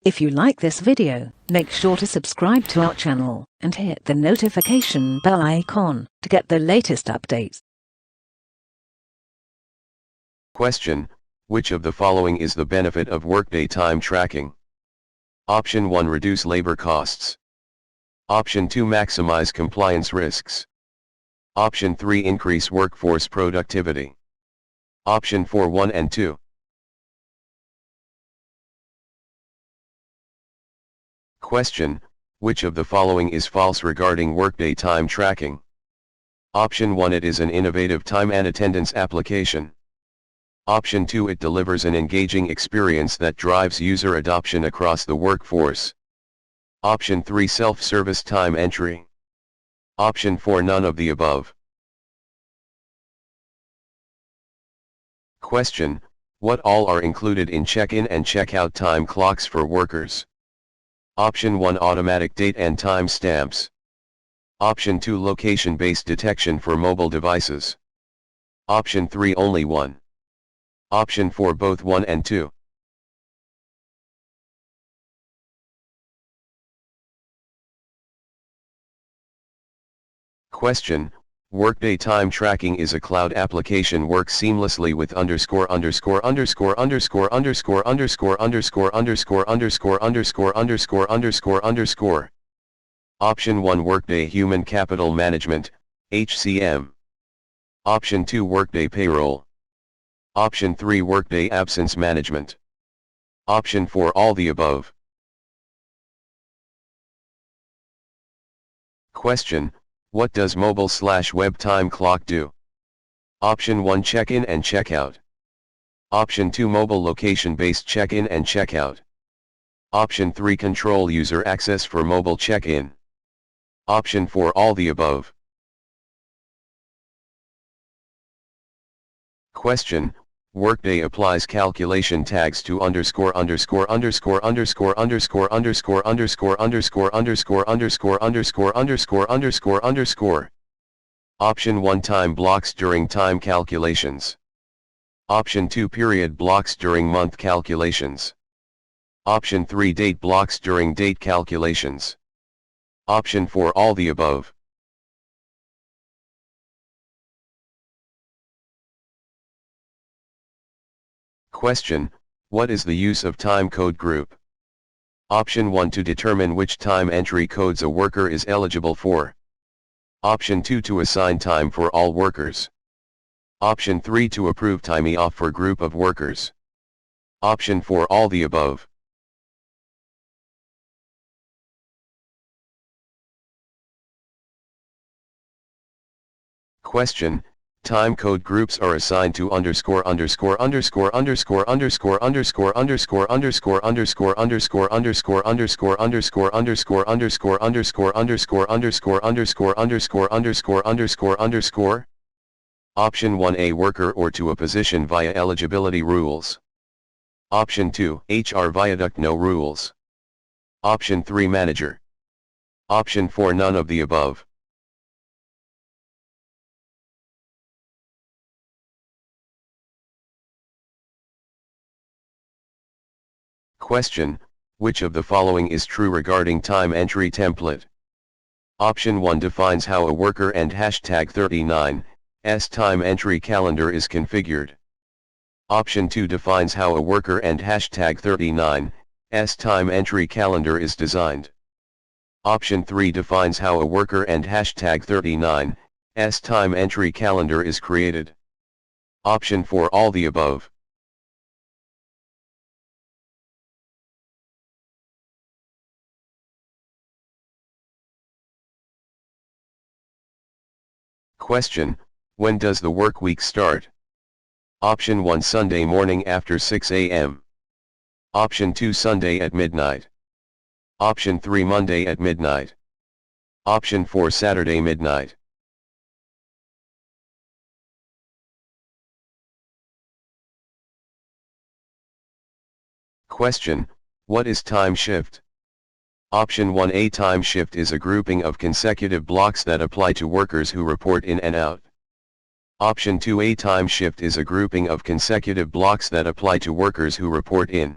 If you like this video, make sure to subscribe to our channel and hit the notification bell icon to get the latest updates. Question: which of the following is the benefit of Workday time tracking? Option 1: reduce labor costs. Option 2: maximize compliance risks. Option 3: increase workforce productivity. Option 4: 1 and 2. Question: which of the following is false regarding Workday time tracking? Option 1: it is an innovative time and attendance application. Option 2: it delivers an engaging experience that drives user adoption across the workforce. Option 3: self-service time entry. Option 4: none of the above. Question: what all are included in check-in and check-out time clocks for workers? Option 1: automatic date and time stamps. Option 2: location-based detection for mobile devices. Option 3: only one. Option 4: both 1 and 2. Question: Workday time tracking is a cloud application works seamlessly with ________________________ Option 1: Workday Human Capital Management, HCM. Option 2: Workday Payroll. Option 3: Workday Absence Management. Option 4: all the above. Question: what does mobile/web time clock do? Option 1: check-in and check-out. Option 2: mobile location-based check-in and check-out. Option 3: control user access for mobile check-in. Option 4: all the above. Question: Workday applies calculation tags to ____________________________________________________________________________________________________________________ Option 1: time blocks during time calculations. Option 2: period blocks during month calculations. Option 3: date blocks during date calculations. Option 4: all the above. Question: what is the use of time code group? Option 1: to determine which time entry codes a worker is eligible for. Option 2: to assign time for all workers. Option 3: to approve time off for group of workers. Option 4: all the above. Question: time code groups are assigned to ________________________________________________________________________________________________________________________Option 1: a worker or to a position via eligibility rules. Option 2: HR viaduct no rules. Option 3: manager. Option 4: none of the above. Question: which of the following is true regarding time entry template? Option 1 defines how a worker and #39's time entry calendar is configured. Option 2 defines how a worker and #39's time entry calendar is designed. Option 3 defines how a worker and #39's time entry calendar is created. Option 4: all the above. Question: when does the work week start? Option 1: Sunday morning after 6 a.m. Option 2: Sunday at midnight. Option 3: Monday at midnight. Option 4: Saturday midnight. Question: what is time shift? Option 1: a time shift is a grouping of consecutive blocks that apply to workers who report in and out. Option 2: a time shift is a grouping of consecutive blocks that apply to workers who report in.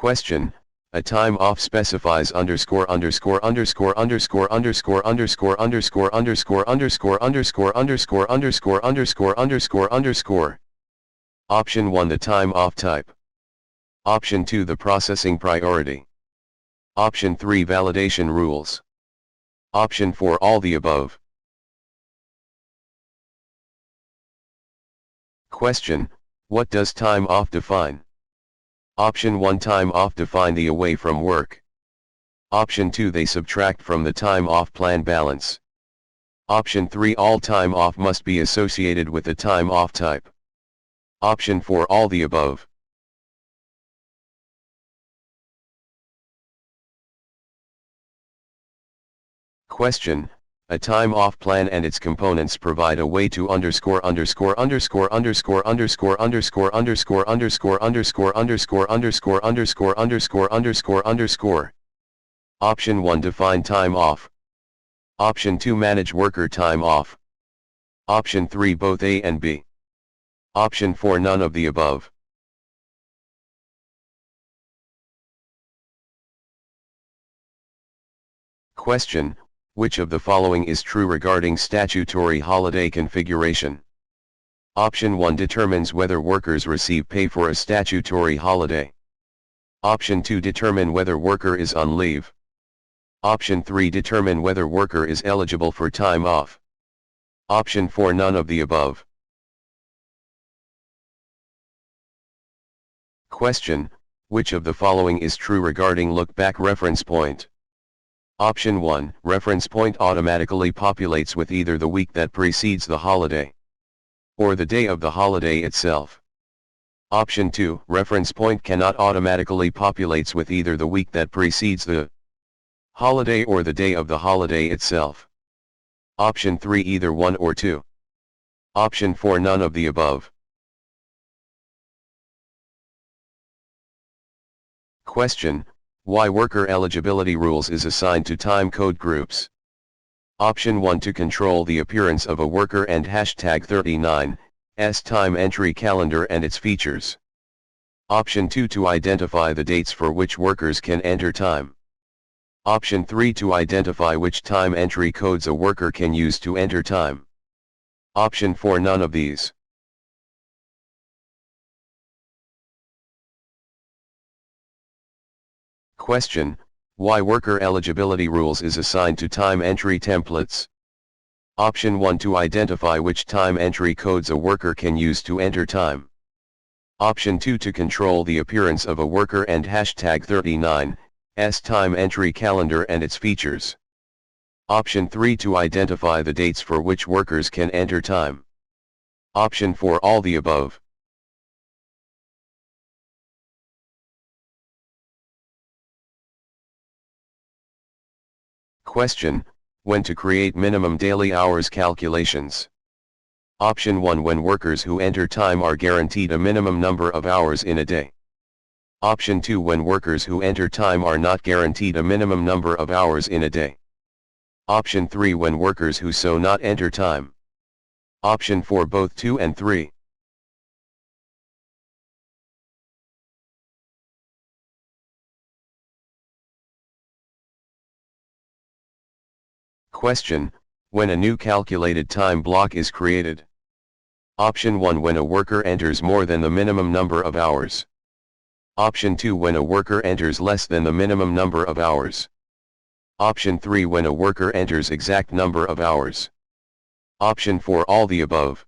Question: a time off specifies underscore underscore underscore underscore underscore underscore underscore underscore underscore underscore underscore underscore underscore underscore underscore. Option 1, the time off type. Option 2, the processing priority. Option 3, validation rules. Option 4, all the above. Question: what does time off define? Option 1, time off define the away from work. Option 2, they subtract from the time off plan balance. Option 3, all time off must be associated with the time off type. Option 4, all the above. Question: a time off plan and its components provide a way to underscore underscore underscore underscore underscore underscore underscore underscore underscore underscore underscore underscore underscore underscore underscore. Option 1, define time off. Option 2, manage worker time off. Option 3, both A and B. Option 4, none of the above. Question: which of the following is true regarding statutory holiday configuration? Option 1 determines whether workers receive pay for a statutory holiday. Option 2 determine whether worker is on leave. Option 3 determine whether worker is eligible for time off. Option 4, none of the above. Question: which of the following is true regarding look-back reference point? Option 1, reference point automatically populates with either the week that precedes the holiday or the day of the holiday itself. Option 2, reference point cannot automatically populates with either the week that precedes the holiday or the day of the holiday itself. Option 3, either 1 or 2. Option 4, none of the above. Question: why worker eligibility rules is assigned to time code groups? Option 1, to control the appearance of a worker and hashtag 39's time entry calendar and its features. Option 2, to identify the dates for which workers can enter time. Option 3, to identify which time entry codes a worker can use to enter time. Option 4, none of these. Question: why worker eligibility rules is assigned to time entry templates? Option 1, to identify which time entry codes a worker can use to enter time. Option 2, to control the appearance of a worker and hashtag 39's time entry calendar and its features. Option 3, to identify the dates for which workers can enter time. Option 4, all the above. Question: when to create minimum daily hours calculations? Option 1, when workers who enter time are guaranteed a minimum number of hours in a day. Option 2, when workers who enter time are not guaranteed a minimum number of hours in a day. Option 3, when workers who so not enter time. Option 4, both 2 and 3. Question: when a new calculated time block is created? Option 1, when a worker enters more than the minimum number of hours. Option 2, when a worker enters less than the minimum number of hours. Option 3, when a worker enters exact number of hours. Option 4, all the above.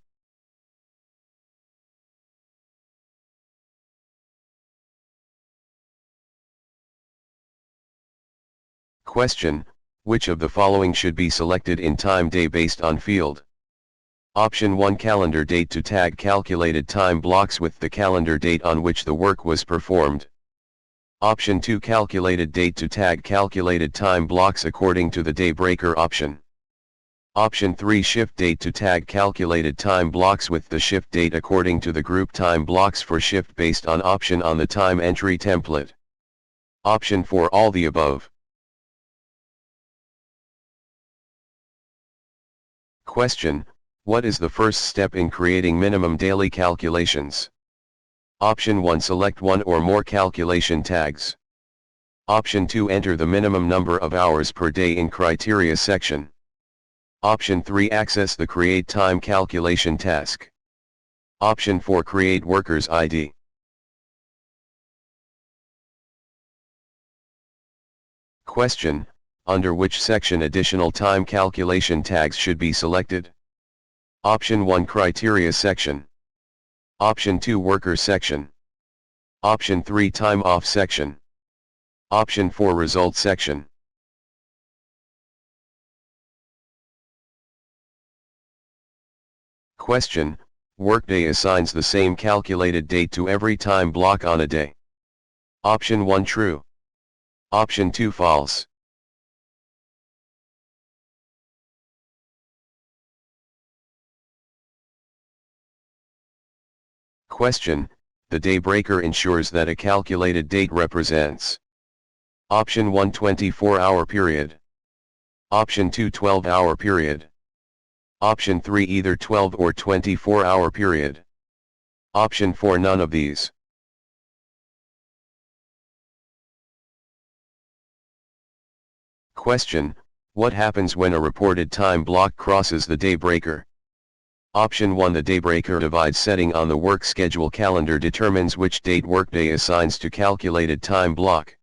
Question: which of the following should be selected in time day based on field? Option 1, calendar date to tag calculated time blocks with the calendar date on which the work was performed. Option 2, calculated date to tag calculated time blocks according to the day breaker option. Option 3, shift date to tag calculated time blocks with the shift date according to the group time blocks for shift based on option on the time entry template. Option 4, all the above. Question: what is the first step in creating minimum daily calculations? Option 1 select one or more calculation tags. Option 2 enter the minimum number of hours per day in criteria section. Option 3 access the create time calculation task. Option 4 create workers ID. Question: under which section additional time calculation tags should be selected? Option 1 criteria section. Option 2 worker section. Option 3 time off section. Option 4 result section. Question: Workday assigns the same calculated date to every time block on a day. Option 1 true. Option 2 false. Question: the day breaker ensures that a calculated date represents. Option 1 24-hour period. Option 2 12-hour period. Option 3 either 12 or 24-hour period. Option 4 none of these. Question: what happens when a reported time block crosses the day breaker? Option 1 the daybreaker divide setting on the work schedule calendar determines which date Workday assigns to calculated time block.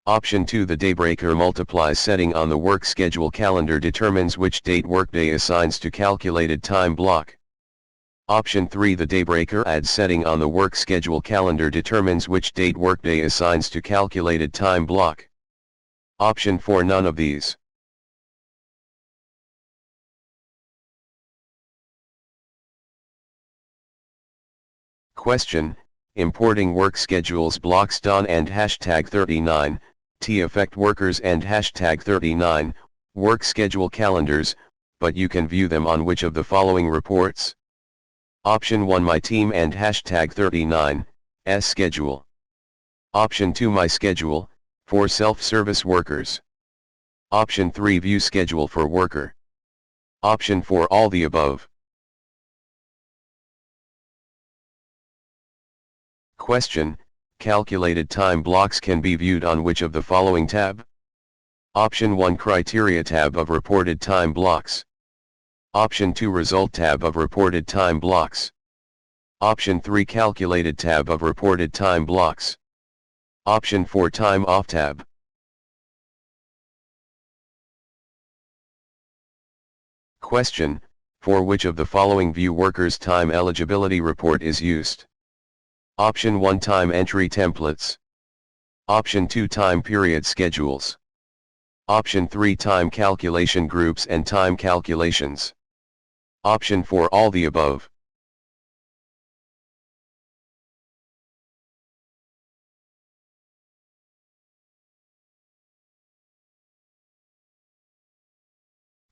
Option 2 the daybreaker multiplies setting on the work schedule calendar determines which date Workday assigns to calculated time block. Option 3 the daybreaker adds setting on the work schedule calendar determines which date Workday assigns to calculated time block. Option 4 none of these. Question: importing work schedules blocks DON and hashtag 39, T affect workers and hashtag 39, work schedule calendars, but you can view them on which of the following reports? Option 1 My Team and hashtag 39, S schedule. Option 2 My Schedule, for self-service workers. Option 3 View schedule for worker. Option 4 all the above. Question: calculated time blocks can be viewed on which of the following tab? Option 1 Criteria tab of reported time blocks. Option 2 Result tab of reported time blocks. Option 3 Calculated tab of reported time blocks. Option 4 Time off tab. Question: for which of the following view workers' time eligibility report is used? Option 1 Time entry templates. Option 2 Time period schedules. Option 3 Time calculation groups and time calculations. Option 4 all the above.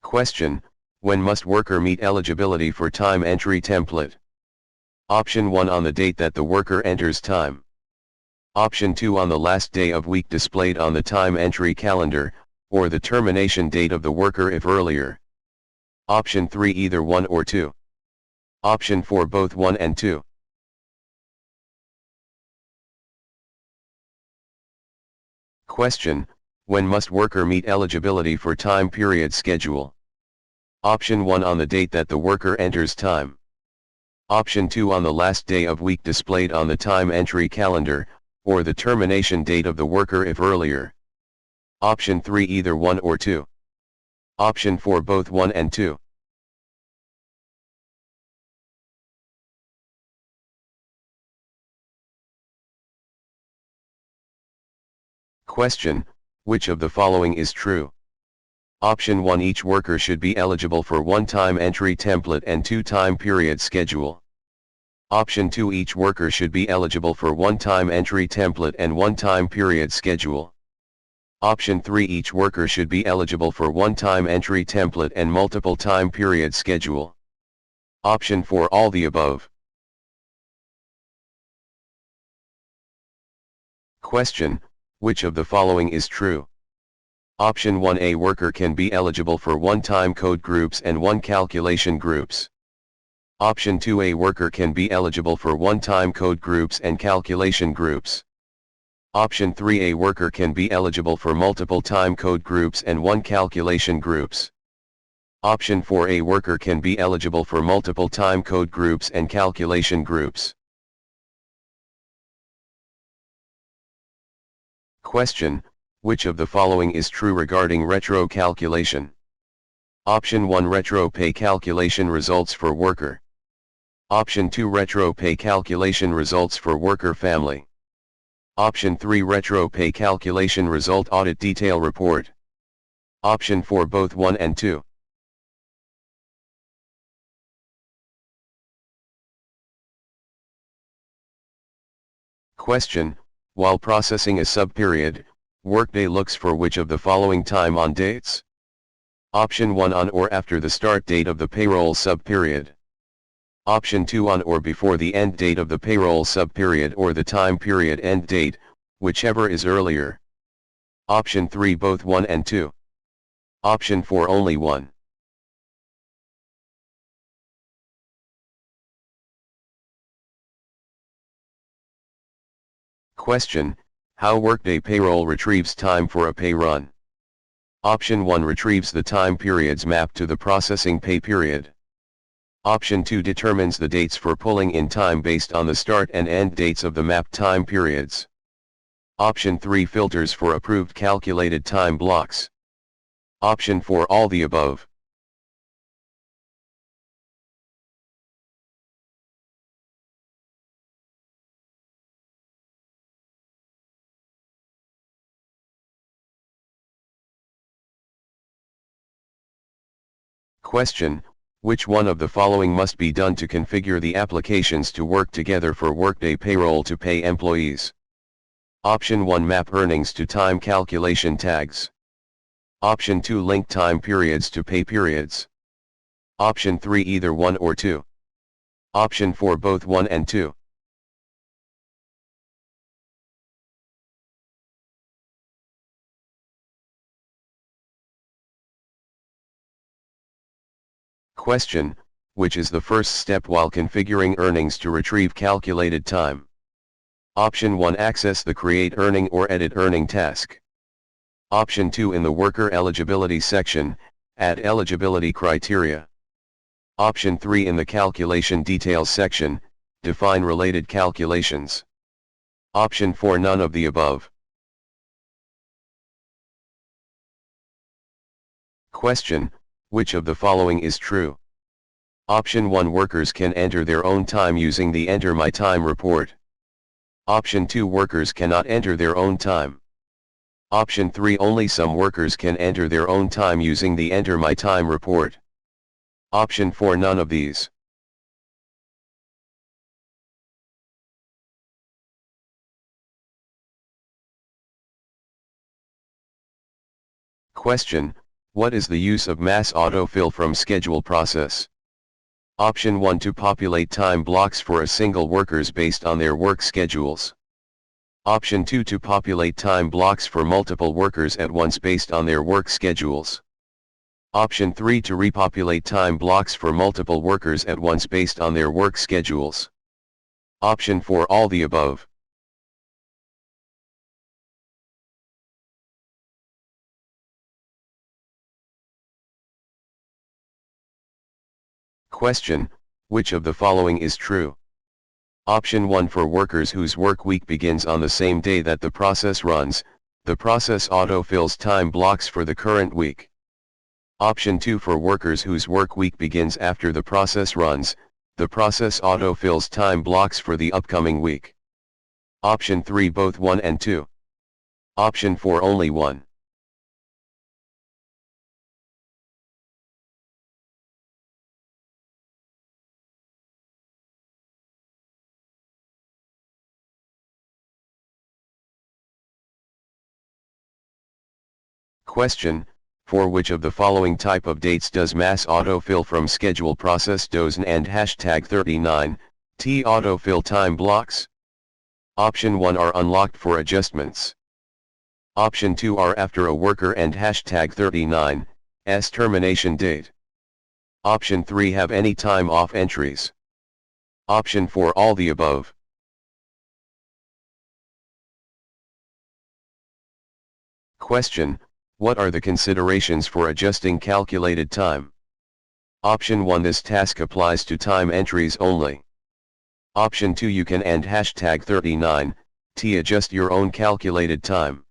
Question: when must worker meet eligibility for time entry template? Option 1 on the date that the worker enters time. Option 2 on the last day of week displayed on the time entry calendar, or the termination date of the worker if earlier. Option 3 either 1 or 2. Option 4 both 1 and 2. Question: when must worker meet eligibility for time period schedule? Option 1 on the date that the worker enters time. Option 2 on the last day of week displayed on the time entry calendar, or the termination date of the worker if earlier. Option 3 either 1 or 2. Option 4 both 1 and 2. Question: which of the following is true? Option 1 each worker should be eligible for one time entry template and two time period schedule. Option 2 each worker should be eligible for one time entry template and one time period schedule. Option 3 each worker should be eligible for one time entry template and multiple time period schedule. Option 4 all the above. Question: which of the following is true? Option 1 a worker can be eligible for one time code groups and one calculation groups. Option 2, a worker can be eligible for one-time code groups and calculation groups. Option 3, a worker can be eligible for multiple time code groups and one calculation groups. Option 4, a worker can be eligible for multiple time code groups and calculation groups. Question: which of the following is true regarding retro calculation? Option 1, retro pay calculation results for worker. Option 2, retro pay calculation results for worker family. Option 3, retro pay calculation result audit detail report. Option 4, both 1 and 2. Question: while processing a subperiod, Workday looks for which of the following time on dates? Option 1, on or after the start date of the payroll subperiod. Option 2, on or before the end date of the payroll subperiod or the time period end date, whichever is earlier. Option 3, both 1 and 2. Option 4, only 1. Question: how Workday Payroll retrieves time for a pay run? Option 1, retrieves the time periods mapped to the processing pay period. Option 2, determines the dates for pulling in time based on the start and end dates of the mapped time periods. Option 3, filters for approved calculated time blocks. Option 4, all the above. Question: which one of the following must be done to configure the applications to work together for Workday Payroll to pay employees? Option 1, map earnings to time calculation tags. Option 2, link time periods to pay periods. Option 3, either 1 or 2. Option 4, both 1 and 2. Question: which is the first step while configuring earnings to retrieve calculated time? Option 1, access the create earning or edit earning task. Option 2, in the worker eligibility section, add eligibility criteria. Option 3, in the calculation details section, define related calculations. Option 4, none of the above. Question: which of the following is true? Option 1, workers can enter their own time using the Enter My Time report. Option 2, workers cannot enter their own time. Option 3, only some workers can enter their own time using the Enter My Time report. Option 4, none of these. Question: what is the use of mass autofill from schedule process? Option 1, to populate time blocks for a single workers based on their work schedules. Option 2, to populate time blocks for multiple workers at once based on their work schedules. Option 3, to repopulate time blocks for multiple workers at once based on their work schedules. Option 4, all the above. Question: which of the following is true? Option 1, for workers whose work week begins on the same day that the process runs, the process autofills time blocks for the current week. Option 2, for workers whose work week begins after the process runs, the process autofills time blocks for the upcoming week. Option 3, both 1 and 2. Option 4, only 1. Question: for which of the following type of dates does mass autofill from schedule process dozen and #39, T autofill time blocks? Option 1, are unlocked for adjustments. Option 2, are after a worker and #39, S termination date. Option 3 have any time off entries. Option 4 all the above. Question: what are the considerations for adjusting calculated time? Option 1 this task applies to time entries only. Option 2 you can and #39 T adjust your own calculated time.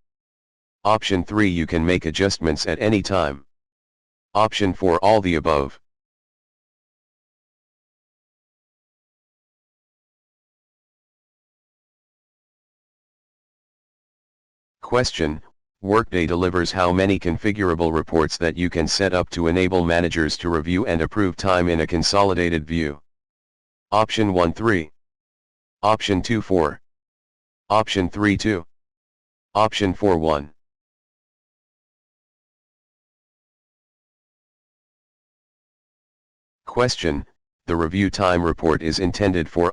Option 3 you can make adjustments at any time. Option 4 all the above. Question: Workday delivers how many configurable reports that you can set up to enable managers to review and approve time in a consolidated view? Option 1 3. Option 2 4. Option 3 2. Option 4 1. Question: the review time report is intended for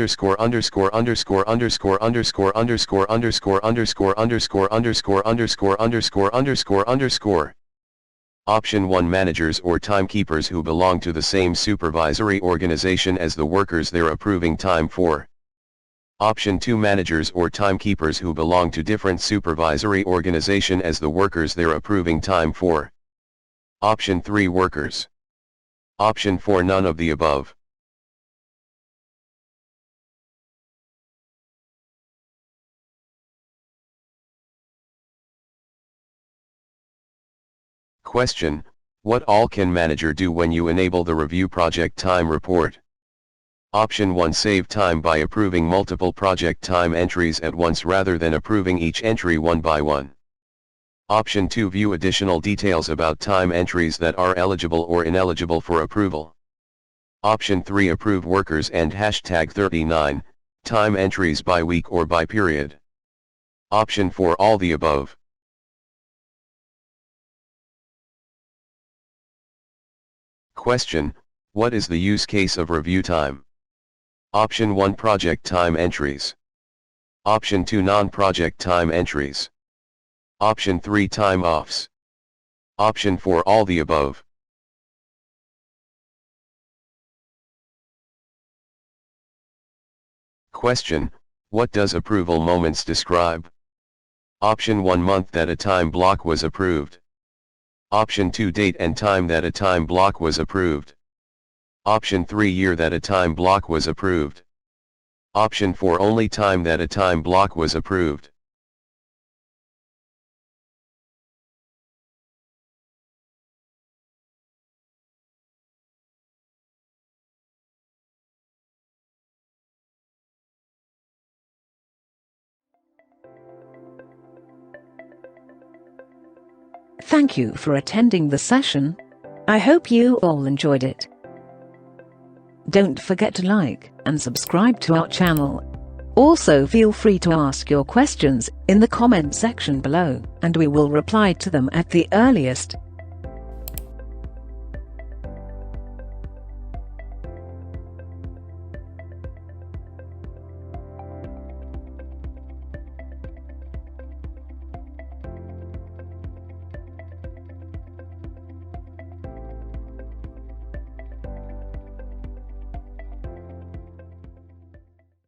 ________________________________________________________________________________________________________________________Option 1 managers or timekeepers who belong to the same supervisory organization as the workers they're approving time for. Option 2 managers or timekeepers who belong to different supervisory organization as the workers they're approving time for. Option 3 workers. Option 4 none of the above. Question: what all can manager do when you enable the review project time report? Option 1 save time by approving multiple project time entries at once rather than approving each entry one by one. Option 2 view additional details about time entries that are eligible or ineligible for approval. Option 3 approve workers and #39 time entries by week or by period. Option 4 all the above. Question: what is the use case of review time? Option 1 project time entries. Option 2 non-project time entries. Option 3 time offs. Option 4 all the above. Question: what does approval moments describe? Option 1 month that a time block was approved. Option 2 date and time that a time block was approved. Option 3 year that a time block was approved. Option 4 only time that a time block was approved. Thank you for attending the session. I hope you all enjoyed it. Don't forget to like and subscribe to our channel. Also feel free to ask your questions in the comment section below, and we will reply to them at the earliest.